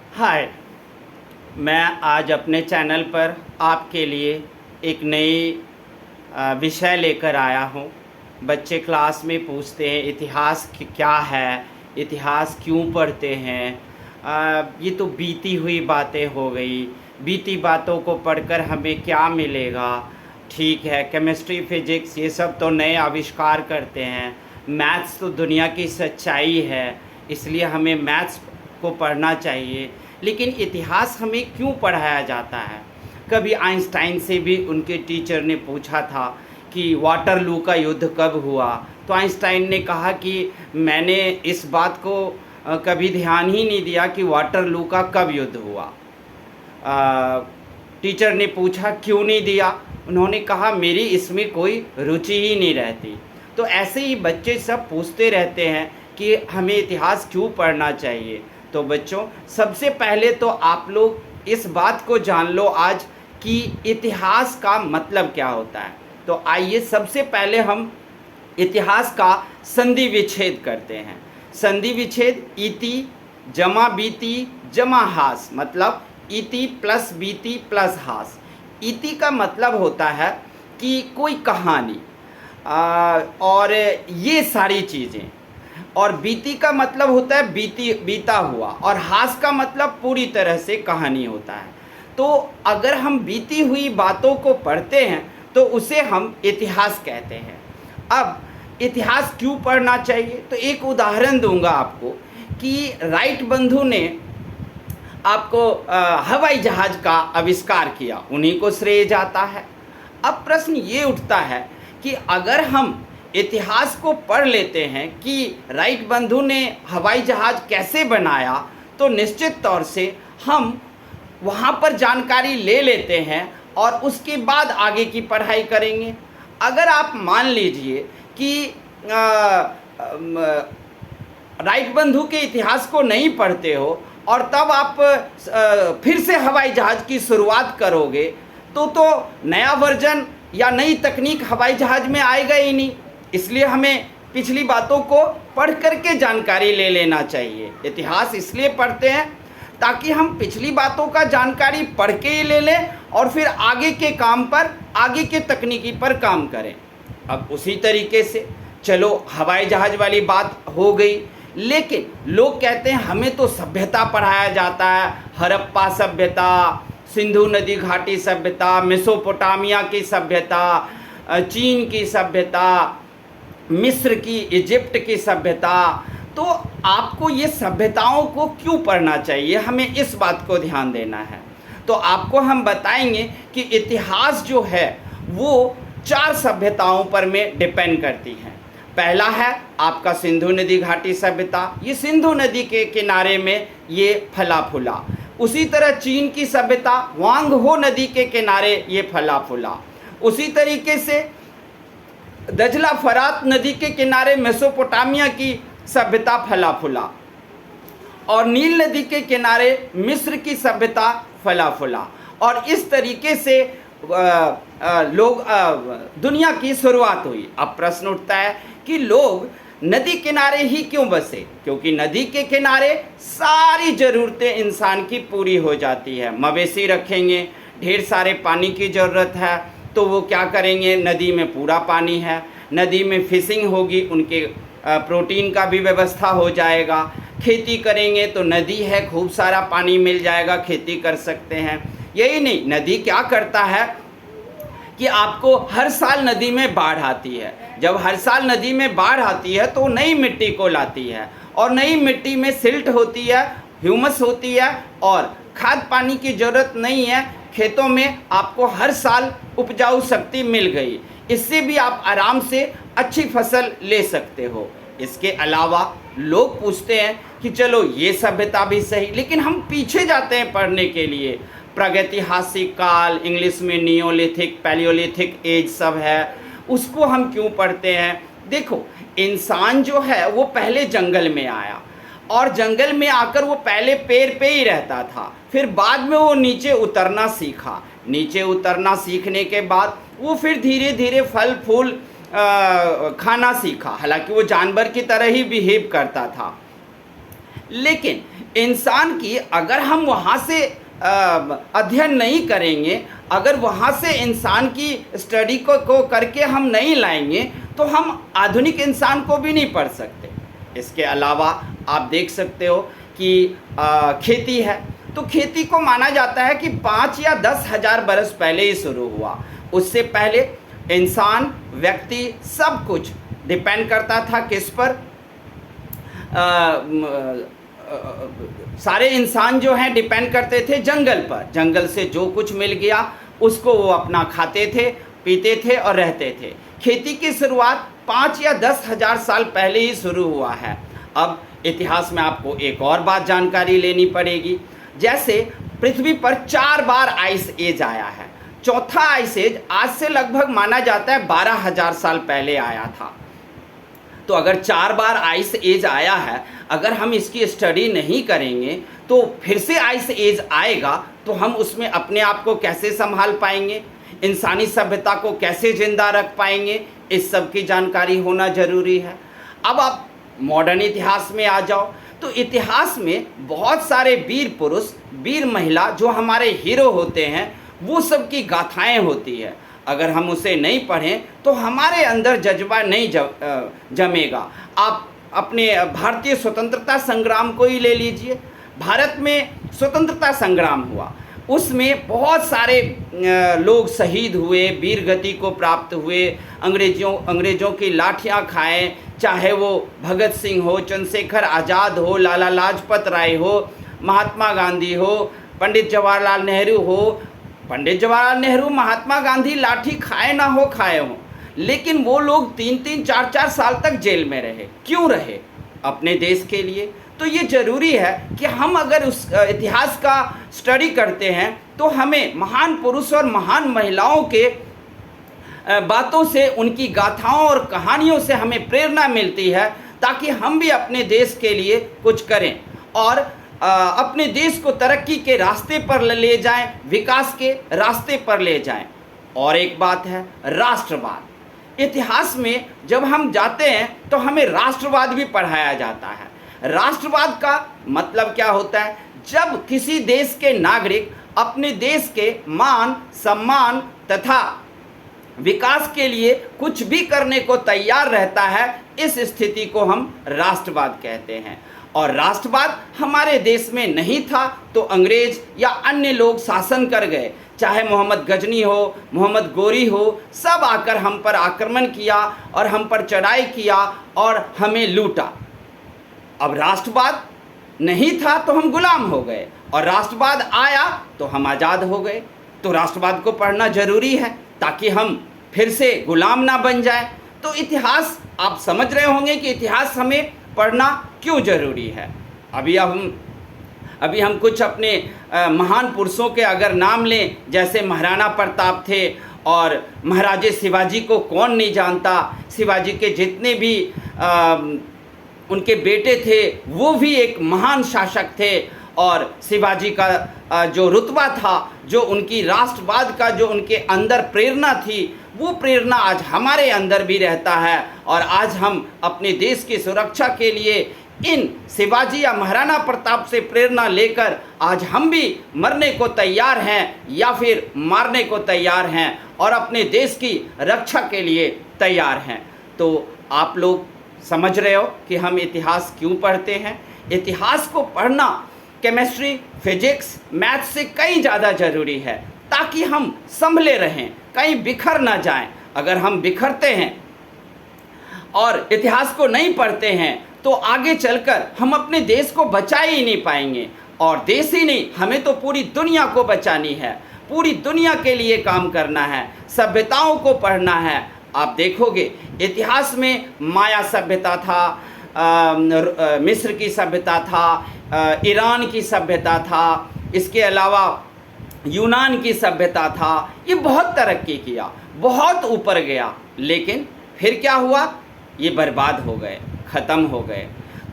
हाय। मैं आज अपने चैनल पर आपके लिए एक नई विषय लेकर आया हूँ। बच्चे क्लास में पूछते हैं इतिहास क्या है, इतिहास क्यों पढ़ते हैं। ये तो बीती हुई बातें हो गई, बीती बातों को पढ़कर हमें क्या मिलेगा। ठीक है, केमिस्ट्री फिजिक्स ये सब तो नए आविष्कार करते हैं, मैथ्स तो दुनिया की सच्चाई है, इसलिए हमें मैथ्स को पढ़ना चाहिए। लेकिन इतिहास हमें क्यों पढ़ाया जाता है? कभी आइंस्टाइन से भी उनके टीचर ने पूछा था कि वाटरलू का युद्ध कब हुआ, तो आइंस्टाइन ने कहा कि मैंने इस बात को कभी ध्यान ही नहीं दिया कि वाटरलू का कब युद्ध हुआ। टीचर ने पूछा क्यों नहीं दिया, उन्होंने कहा मेरी इसमें कोई रुचि ही नहीं रहती। तो ऐसे ही बच्चे सब पूछते रहते हैं कि हमें इतिहास क्यों पढ़ना चाहिए। तो बच्चों, सबसे पहले तो आप लोग इस बात को जान लो आज कि इतिहास का मतलब क्या होता है। तो आइए सबसे पहले हम इतिहास का संधि विच्छेद करते हैं। संधि विच्छेद इति जमा बीती जमा हास, मतलब इति प्लस बीती प्लस हास। इति का मतलब होता है कि कोई कहानी और ये सारी चीज़ें, और बीती का मतलब होता है बीता हुआ, और हास का मतलब पूरी तरह से कहानी होता है। तो अगर हम बीती हुई बातों को पढ़ते हैं तो उसे हम इतिहास कहते हैं। अब इतिहास क्यों पढ़ना चाहिए, तो एक उदाहरण दूंगा आपको कि राइट बंधु ने आपको हवाई जहाज़ का आविष्कार किया, उन्हीं को श्रेय जाता है। अब प्रश्न ये उठता है कि अगर हम इतिहास को पढ़ लेते हैं कि राइट बंधु ने हवाई जहाज़ कैसे बनाया, तो निश्चित तौर से हम वहाँ पर जानकारी ले लेते हैं और उसके बाद आगे की पढ़ाई करेंगे। अगर आप मान लीजिए कि राइट बंधु के इतिहास को नहीं पढ़ते हो और तब आप फिर से हवाई जहाज़ की शुरुआत करोगे, तो नया वर्जन या नई तकनीक हवाई जहाज़ में आएगा ही नहीं। इसलिए हमें पिछली बातों को पढ़ करके जानकारी ले लेना चाहिए। इतिहास इसलिए पढ़ते हैं ताकि हम पिछली बातों का जानकारी पढ़ के ही ले लें और फिर आगे के काम पर, आगे के तकनीकी पर काम करें। अब उसी तरीके से चलो हवाई जहाज़ वाली बात हो गई, लेकिन लोग कहते हैं हमें तो सभ्यता पढ़ाया जाता है, हड़प्पा सभ्यता, सिंधु नदी घाटी सभ्यता, मेसोपोटामिया की सभ्यता, चीन की सभ्यता, मिस्र की, इजिप्ट की सभ्यता। तो आपको ये सभ्यताओं को क्यों पढ़ना चाहिए, हमें इस बात को ध्यान देना है। तो आपको हम बताएंगे कि इतिहास जो है वो 4 सभ्यताओं पर में डिपेंड करती है। पहला है आपका सिंधु नदी घाटी सभ्यता, ये सिंधु नदी के किनारे में ये फला फूला। उसी तरह चीन की सभ्यता वांग हो नदी के किनारे ये फला फूला। उसी तरीके से दजला फरात नदी के किनारे मेसोपोटामिया की सभ्यता फला फूला, और नील नदी के किनारे मिस्र की सभ्यता फला फूला। और इस तरीके से लोग दुनिया की शुरुआत हुई। अब प्रश्न उठता है कि लोग नदी किनारे ही क्यों बसे, क्योंकि नदी के किनारे सारी ज़रूरतें इंसान की पूरी हो जाती है। मवेशी रखेंगे, ढेर सारे पानी की ज़रूरत है, तो वो क्या करेंगे, नदी में पूरा पानी है, नदी में फिशिंग होगी, उनके प्रोटीन का भी व्यवस्था हो जाएगा। खेती करेंगे तो नदी है, खूब सारा पानी मिल जाएगा, खेती कर सकते हैं। यही नहीं, नदी क्या करता है कि आपको हर साल नदी में बाढ़ आती है। जब हर साल नदी में बाढ़ आती है तो नई मिट्टी को लाती है, और नई मिट्टी में सिल्ट होती है, ह्यूमस होती है, और खाद पानी की ज़रूरत नहीं है। खेतों में आपको हर साल उपजाऊ शक्ति मिल गई, इससे भी आप आराम से अच्छी फसल ले सकते हो। इसके अलावा लोग पूछते हैं कि चलो ये सभ्यता भी सही, लेकिन हम पीछे जाते हैं पढ़ने के लिए। प्रागैतिहासिक काल, इंग्लिश में नियोलिथिक, पैलियोलिथिक एज सब है, उसको हम क्यों पढ़ते हैं? देखो, इंसान जो है वो पहले जंगल में आया, और जंगल में आकर वो पहले पेड़ पे ही रहता था, फिर बाद में वो नीचे उतरना सीखा। नीचे उतरना सीखने के बाद वो फिर धीरे धीरे फल फूल खाना सीखा, हालांकि वो जानवर की तरह ही बिहेव करता था। लेकिन इंसान की अगर हम वहाँ से अध्ययन नहीं करेंगे, अगर वहाँ से इंसान की स्टडी को करके हम नहीं लाएंगे, तो हम आधुनिक इंसान को भी नहीं पढ़ सकते। इसके अलावा आप देख सकते हो कि खेती है, तो खेती को माना जाता है कि 5 या 10 हज़ार बरस पहले ही शुरू हुआ। उससे पहले इंसान, व्यक्ति सब कुछ डिपेंड करता था किस पर? सारे इंसान जो हैं डिपेंड करते थे जंगल पर। जंगल से जो कुछ मिल गया उसको वो अपना खाते थे, पीते थे और रहते थे। खेती की शुरुआत 5 या 10 हज़ार साल पहले ही शुरू हुआ है। अब इतिहास में आपको एक और बात जानकारी लेनी पड़ेगी, जैसे पृथ्वी पर 4 बार आइस एज आया है। चौथा आइस एज आज से लगभग माना जाता है 12,000 साल पहले आया था। तो अगर 4 बार आइस एज आया है, अगर हम इसकी स्टडी नहीं करेंगे तो फिर से आइस एज आएगा, तो हम उसमें अपने आप को कैसे संभाल पाएंगे, इंसानी सभ्यता को कैसे जिंदा रख पाएंगे, इस सब की जानकारी होना जरूरी है। अब आप मॉडर्न इतिहास में आ जाओ, तो इतिहास में बहुत सारे वीर पुरुष, वीर महिला जो हमारे हीरो होते हैं, वो सब की गाथाएं होती है। अगर हम उसे नहीं पढ़ें तो हमारे अंदर जज्बा नहीं जमेगा। आप अपने भारतीय स्वतंत्रता संग्राम को ही ले लीजिए। भारत में स्वतंत्रता संग्राम हुआ, उसमें बहुत सारे लोग शहीद हुए, वीर गति को प्राप्त हुए, अंग्रेज़ों की लाठियां खाएं, चाहे वो भगत सिंह हो, चंद्रशेखर आज़ाद हो, लाला लाजपत राय हो, महात्मा गांधी हो, पंडित जवाहरलाल नेहरू हो। पंडित जवाहरलाल नेहरू, महात्मा गांधी लाठी खाए ना हो खाए हों, लेकिन वो लोग 3-3, 4-4 साल तक जेल में रहे। क्यों रहे? अपने देश के लिए। तो ये ज़रूरी है कि हम अगर उस इतिहास का स्टडी करते हैं तो हमें महान पुरुष और महान महिलाओं के बातों से, उनकी गाथाओं और कहानियों से हमें प्रेरणा मिलती है, ताकि हम भी अपने देश के लिए कुछ करें और अपने देश को तरक्की के रास्ते पर ले जाएं, विकास के रास्ते पर ले जाएं। और एक बात है राष्ट्रवाद। इतिहास में जब हम जाते हैं तो हमें राष्ट्रवाद भी पढ़ाया जाता है। राष्ट्रवाद का मतलब क्या होता है? जब किसी देश के नागरिक अपने देश के मान, सम्मान तथा विकास के लिए कुछ भी करने को तैयार रहता है, इस स्थिति को हम राष्ट्रवाद कहते हैं। और राष्ट्रवाद हमारे देश में नहीं था तो अंग्रेज या अन्य लोग शासन कर गए, चाहे मोहम्मद गजनी हो, मोहम्मद गोरी हो, सब आकर हम पर आक्रमण किया और हम पर चढ़ाई किया और हमें लूटा। अब राष्ट्रवाद नहीं था तो हम गुलाम हो गए, और राष्ट्रवाद आया तो हम आज़ाद हो गए। तो राष्ट्रवाद को पढ़ना जरूरी है ताकि हम फिर से गुलाम ना बन जाए। तो इतिहास आप समझ रहे होंगे कि इतिहास हमें पढ़ना क्यों ज़रूरी है। अभी हम कुछ अपने महान पुरुषों के अगर नाम लें, जैसे महाराणा प्रताप थे, और महाराजे शिवाजी को कौन नहीं जानता। शिवाजी के जितने भी उनके बेटे थे वो भी एक महान शासक थे, और शिवाजी का जो रुतबा था, जो उनकी राष्ट्रवाद का जो उनके अंदर प्रेरणा थी, वो प्रेरणा आज हमारे अंदर भी रहता है। और आज हम अपने देश की सुरक्षा के लिए इन शिवाजी या महाराणा प्रताप से प्रेरणा लेकर आज हम भी मरने को तैयार हैं या फिर मारने को तैयार हैं, और अपने देश की रक्षा के लिए तैयार हैं। तो आप लोग समझ रहे हो कि हम इतिहास क्यों पढ़ते हैं। इतिहास को पढ़ना केमिस्ट्री, फिजिक्स, मैथ से कहीं ज़्यादा ज़रूरी है, ताकि हम संभले रहें, कहीं बिखर ना जाएं। अगर हम बिखरते हैं और इतिहास को नहीं पढ़ते हैं तो आगे चलकर हम अपने देश को बचा ही नहीं पाएंगे। और देश ही नहीं, हमें तो पूरी दुनिया को बचानी है, पूरी दुनिया के लिए काम करना है, सभ्यताओं को पढ़ना है। आप देखोगे इतिहास में माया सभ्यता था, मिस्र की सभ्यता था, ईरान की सभ्यता था, इसके अलावा यूनान की सभ्यता था। ये बहुत तरक्की किया, बहुत ऊपर गया, लेकिन फिर क्या हुआ? ये बर्बाद हो गए, ख़त्म हो गए।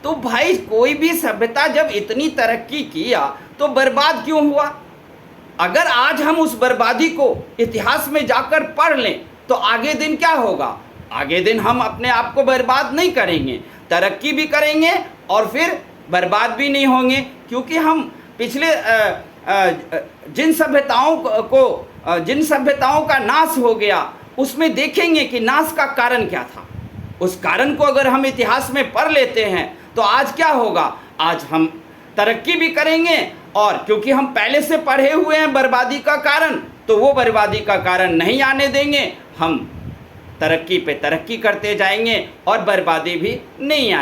तो भाई कोई भी सभ्यता जब इतनी तरक्की किया तो बर्बाद क्यों हुआ? अगर आज हम उस बर्बादी को इतिहास में जाकर पढ़ लें तो आगे दिन क्या होगा? आगे दिन हम अपने आप को बर्बाद नहीं करेंगे, तरक्की भी करेंगे और फिर बर्बाद भी नहीं होंगे, क्योंकि हम पिछले जिन सभ्यताओं का नाश हो गया उसमें देखेंगे कि नाश का कारण क्या था। उस कारण को अगर हम इतिहास में पढ़ लेते हैं तो आज क्या होगा, आज हम तरक्की भी करेंगे, और क्योंकि हम पहले से पढ़े हुए हैं बर्बादी का कारण, तो वो बर्बादी का कारण नहीं आने देंगे। हम तरक्की पे तरक्की करते जाएंगे और बर्बादी भी नहीं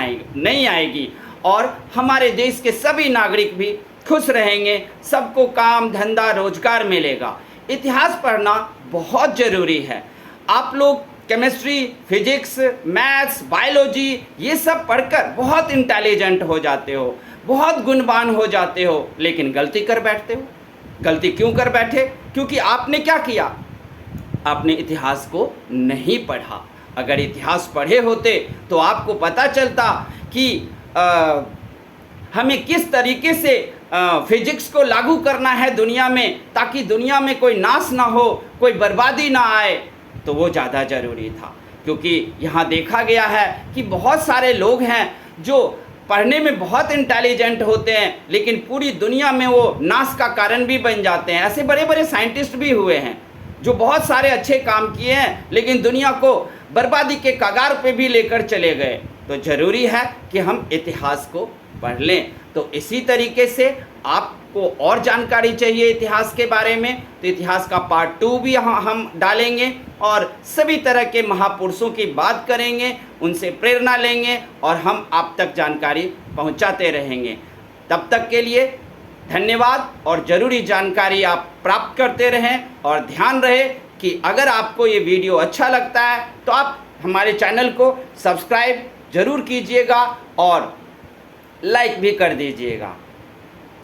आएगी और हमारे देश के सभी नागरिक भी खुश रहेंगे, सबको काम धंधा रोजगार मिलेगा। इतिहास पढ़ना बहुत ज़रूरी है। आप लोग केमिस्ट्री, फिजिक्स, मैथ्स, बायोलॉजी ये सब पढ़कर बहुत इंटेलिजेंट हो जाते हो, बहुत गुणवान हो जाते हो, लेकिन गलती कर बैठते हो। गलती क्यों कर बैठे? क्योंकि आपने क्या किया, आपने इतिहास को नहीं पढ़ा। अगर इतिहास पढ़े होते तो आपको पता चलता कि हमें किस तरीके से फिजिक्स को लागू करना है दुनिया में, ताकि दुनिया में कोई नाश ना हो, कोई बर्बादी ना आए, तो वो ज़्यादा ज़रूरी था। क्योंकि यहाँ देखा गया है कि बहुत सारे लोग हैं जो पढ़ने में बहुत इंटेलिजेंट होते हैं, लेकिन पूरी दुनिया में वो नाश का कारण भी बन जाते हैं। ऐसे बड़े बड़े साइंटिस्ट भी हुए हैं जो बहुत सारे अच्छे काम किए हैं, लेकिन दुनिया को बर्बादी के कगार पे भी लेकर चले गए। तो ज़रूरी है कि हम इतिहास को पढ़ लें। तो इसी तरीके से आपको और जानकारी चाहिए इतिहास के बारे में, तो इतिहास का पार्ट 2 भी यहाँ हम डालेंगे और सभी तरह के महापुरुषों की बात करेंगे, उनसे प्रेरणा लेंगे और हम आप तक जानकारी पहुँचाते रहेंगे। तब तक के लिए धन्यवाद और ज़रूरी जानकारी आप प्राप्त करते रहें। और ध्यान रहे कि अगर आपको ये वीडियो अच्छा लगता है तो आप हमारे चैनल को सब्सक्राइब ज़रूर कीजिएगा और लाइक भी कर दीजिएगा।